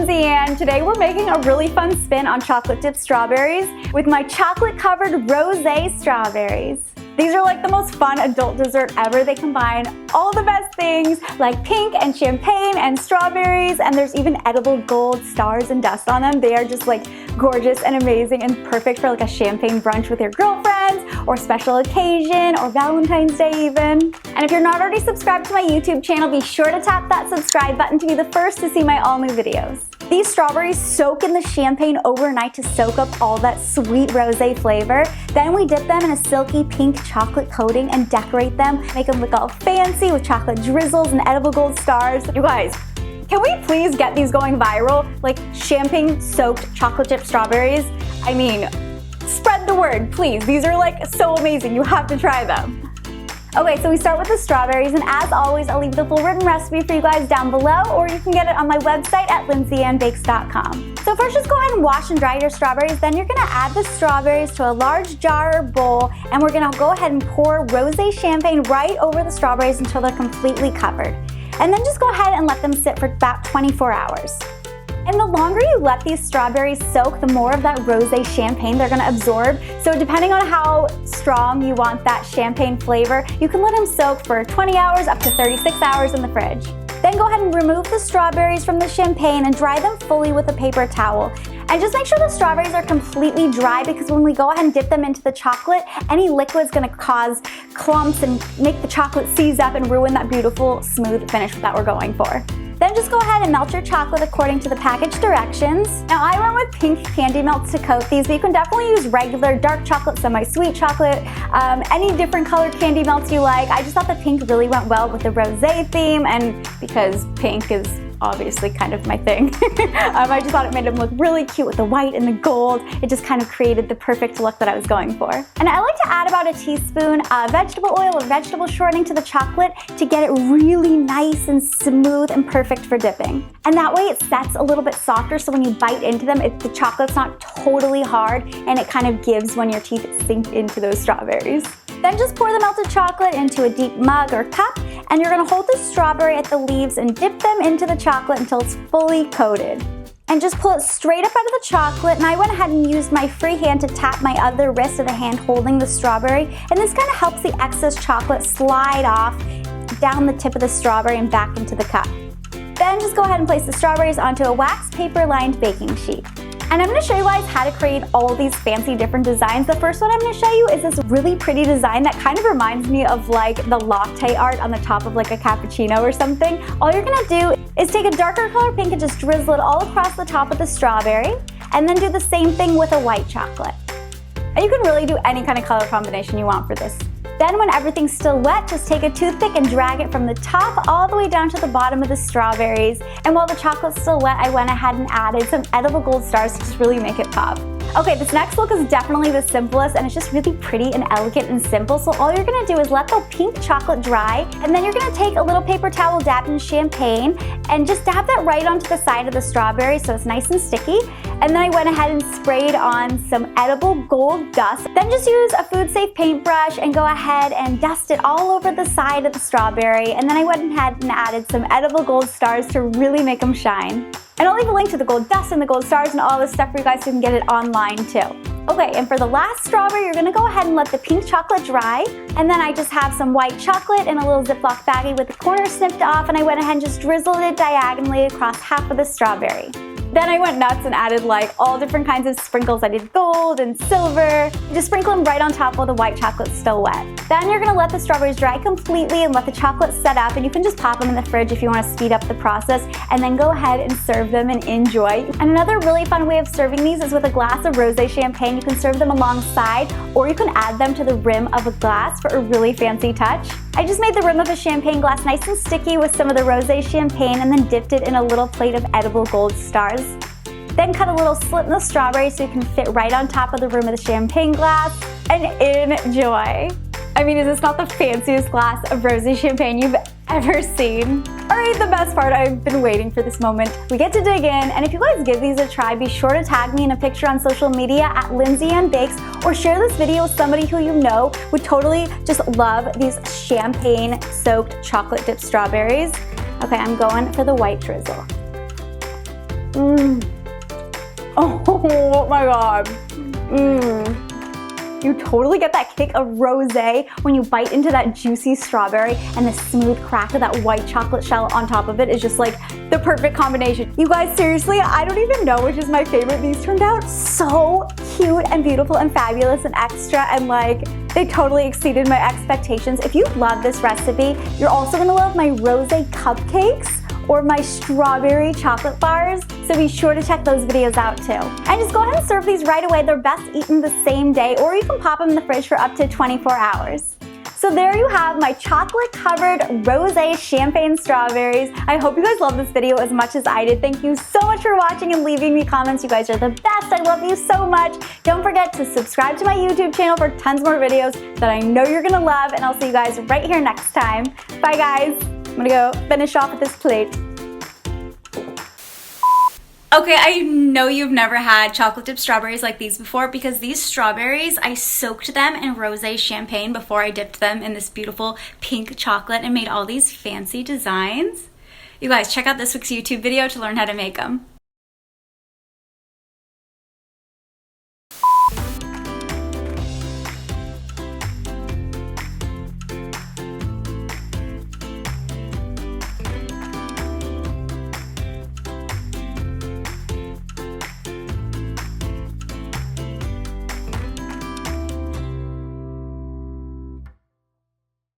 Lindsay, and today we're making a really fun spin on chocolate dipped strawberries with my chocolate covered rosé strawberries. These are like the most fun adult dessert ever. They combine all the best things like pink and champagne and strawberries, and there's even edible gold stars and dust on them. They are just like gorgeous and amazing and perfect for like a champagne brunch with your girlfriends or special occasion or Valentine's Day even. And if you're not already subscribed to my YouTube channel, be sure to tap that subscribe button to be the first to see my all new videos. These strawberries soak in the champagne overnight to soak up all that sweet rosé flavor. Then we dip them in a silky pink chocolate coating and decorate them, make them look all fancy with chocolate drizzles and edible gold stars. You guys, can we please get these going viral? Like champagne soaked chocolate chip strawberries? I mean, spread the word, please. These are like so amazing. You have to try them. Okay, so we start with the strawberries, and as always, I'll leave the full written recipe for you guys down below, or you can get it on my website at lindsayandbakes.com. So first, just go ahead and wash and dry your strawberries. Then you're gonna add the strawberries to a large jar or bowl, and we're gonna go ahead and pour rosé champagne right over the strawberries until they're completely covered. And then just go ahead and let them sit for about 24 hours. And the longer you let these strawberries soak, the more of that rosé champagne they're gonna absorb. So depending on how strong you want that champagne flavor, you can let them soak for 20 hours up to 36 hours in the fridge. Then go ahead and remove the strawberries from the champagne and dry them fully with a paper towel. And just make sure the strawberries are completely dry, because when we go ahead and dip them into the chocolate, any liquid's gonna cause clumps and make the chocolate seize up and ruin that beautiful smooth finish that we're going for. Then just go ahead and melt your chocolate according to the package directions. Now I went with pink candy melts to coat these, but you can definitely use regular dark chocolate, semi-sweet chocolate, any different colored candy melts you like. I just thought the pink really went well with the rosé theme, and because pink is obviously kind of my thing. I just thought it made them look really cute with the white and the gold. It just kind of created the perfect look that I was going for. And I like to add about a teaspoon of vegetable oil or vegetable shortening to the chocolate to get it really nice and smooth and perfect for dipping. And that way it sets a little bit softer, so when you bite into them, the chocolate's not totally hard, and it kind of gives when your teeth sink into those strawberries. Then just pour the melted chocolate into a deep mug or cup, and you're gonna hold the strawberry at the leaves and dip them into the chocolate until it's fully coated. And just pull it straight up out of the chocolate, and I went ahead and used my free hand to tap my other wrist of the hand holding the strawberry, and this kind of helps the excess chocolate slide off down the tip of the strawberry and back into the cup. Then just go ahead and place the strawberries onto a wax paper lined baking sheet. And I'm gonna show you guys how to create all these fancy different designs. The first one I'm gonna show you is this really pretty design that kind of reminds me of like the latte art on the top of like a cappuccino or something. All you're gonna do is take a darker color pink and just drizzle it all across the top of the strawberry, and then do the same thing with a white chocolate. And you can really do any kind of color combination you want for this. Then when everything's still wet, just take a toothpick and drag it from the top all the way down to the bottom of the strawberries. And while the chocolate's still wet, I went ahead and added some edible gold stars to just really make it pop. Okay, this next look is definitely the simplest, and it's just really pretty and elegant and simple. So all you're gonna do is let the pink chocolate dry, and then you're gonna take a little paper towel dabbed in champagne and just dab that right onto the side of the strawberry so it's nice and sticky. And then I went ahead and sprayed on some edible gold dust. Then just use a food safe paintbrush and go ahead and dust it all over the side of the strawberry. And then I went ahead and added some edible gold stars to really make them shine. And I'll leave a link to the gold dust and the gold stars and all this stuff for you guys so you can get it online too. Okay, and for the last strawberry, you're gonna go ahead and let the pink chocolate dry. And then I just have some white chocolate in a little Ziploc baggie with the corner snipped off, and I went ahead and just drizzled it diagonally across half of the strawberry. Then I went nuts and added like all different kinds of sprinkles. I did gold and silver. Just sprinkle them right on top while the white chocolate's still wet. Then you're gonna let the strawberries dry completely and let the chocolate set up, and you can just pop them in the fridge if you wanna speed up the process, and then go ahead and serve them and enjoy. And another really fun way of serving these is with a glass of rosé champagne. You can serve them alongside, or you can add them to the rim of a glass for a really fancy touch. I just made the rim of a champagne glass nice and sticky with some of the rosé champagne, and then dipped it in a little plate of edible gold stars. Then cut a little slit in the strawberry so you can fit right on top of the rim of the champagne glass, and enjoy. I mean, is this not the fanciest glass of rosé champagne you've ever seen? Alright, the best part, I've been waiting for this moment. We get to dig in, and if you guys give these a try, be sure to tag me in a picture on social media at lindsayandbakes, or share this video with somebody who you know would totally just love these champagne-soaked chocolate-dipped strawberries. Okay, I'm going for the white drizzle. Oh my God. You totally get that kick of rosé when you bite into that juicy strawberry, and the smooth crack of that white chocolate shell on top of it is just like the perfect combination. You guys, seriously, I don't even know which is my favorite. These turned out so cute and beautiful and fabulous and extra, and like they totally exceeded my expectations. If you love this recipe, you're also gonna love my rosé cupcakes or my strawberry chocolate bars, so be sure to check those videos out too. And just go ahead and serve these right away. They're best eaten the same day, or you can pop them in the fridge for up to 24 hours. So there you have my chocolate-covered rosé champagne strawberries. I hope you guys love this video as much as I did. Thank you so much for watching and leaving me comments. You guys are the best. I love you so much. Don't forget to subscribe to my YouTube channel for tons more videos that I know you're gonna love, and I'll see you guys right here next time. Bye guys. I'm gonna go finish off with this plate. Okay, I know you've never had chocolate dipped strawberries like these before, because these strawberries, I soaked them in rosé champagne before I dipped them in this beautiful pink chocolate and made all these fancy designs. You guys, check out this week's YouTube video to learn how to make them.